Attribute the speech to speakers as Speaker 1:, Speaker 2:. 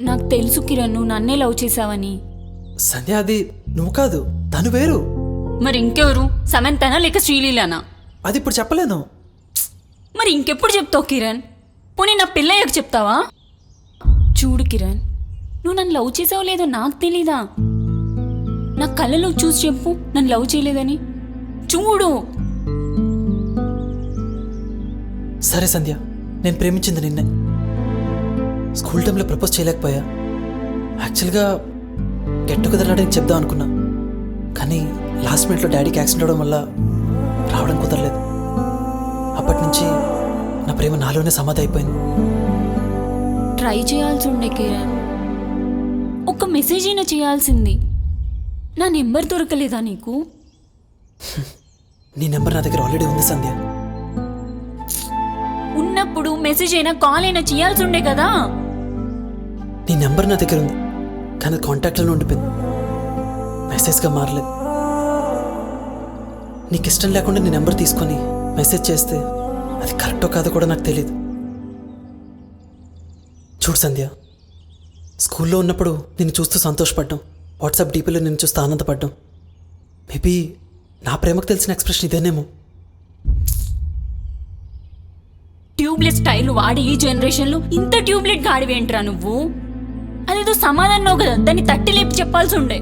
Speaker 1: నాకు తెలుసు కిరణ్, నువ్వు నన్నే లవ్ చేసావని.
Speaker 2: సంధ్య, అది నువ్వు కాదు, తను వేరు.
Speaker 1: మరి ఇంకెవరు? సమంతనా లేక శ్రీలీలానా?
Speaker 2: అది ఇప్పుడు చెప్పలేను.
Speaker 1: మరి ఇంకెప్పుడు చెప్తావు కిరణ్? పోనీ నా పిల్లయ్యకు చెప్తావా? చూడు కిరణ్, నువ్వు నన్ను లవ్ చేసావో లేదో నాకు తెలీదా? నా కళ్ళలో చూసి చెప్పు నన్ను లవ్ చేయలేదని. చూడు.
Speaker 2: సరే సంధ్య, నేను ప్రేమించింది నిన్నే. స్కూల్ టైంలో ప్రపోజ్ చేయలేకపోయా. యాక్చువల్గా గెట్ టుగెదర్ రావడానికి చెప్దాం అనుకున్నా, కానీ లాస్ట్ మినిట్లో డాడీకి యాక్సిడెంట్ అవడం వల్ల రావడం కుదరలేదు. అప్పటి నుంచి నా ప్రేమ నాలోనే సమాధి అయిపోయింది.
Speaker 1: ట్రై చేయాల్సి ఉండే కిరణ్, ఒక మెసేజ్ అయినా చేయాల్సింది. నా నెంబర్ దొరకలేదా నీకు?
Speaker 2: నీ నెంబర్ నా దగ్గర ఆల్రెడీ ఉంది సంధ్య.
Speaker 1: ఉన్నప్పుడు మెసేజ్ అయినా కాల్ అయినా చేయాల్సి ఉండే కదా.
Speaker 2: నీ నెంబర్ నా దగ్గర ఉంది, కానీ కాంటాక్ట్లోనే ఉండిపోయింది, మెసేజ్గా మారలేదు. నీకు ఇష్టం లేకుండా నీ నెంబర్ తీసుకొని మెసేజ్ చేస్తే అది కరెక్టో కాదో కూడా నాకు తెలియదు. చూడు సంధ్య, స్కూల్లో ఉన్నప్పుడు నిన్ను చూస్తూ సంతోషపడ్డాం, వాట్సాప్ డీపీలో నిన్ను చూస్తూ ఆనందపడ్డాం. మేబీ నా ప్రేమకు తెలిసిన ఎక్స్ప్రెషన్ ఇదేనేమో.
Speaker 1: ట్యూబ్లెట్ స్టైల్ వాడి ఈ జనరేషన్లో ఇంత ట్యూబ్లెట్ గాడివేంట్రా నువ్వు? అదేదో సమాధానం కదా, దాన్ని తట్టి లేపి చెప్పాల్సి ఉండే.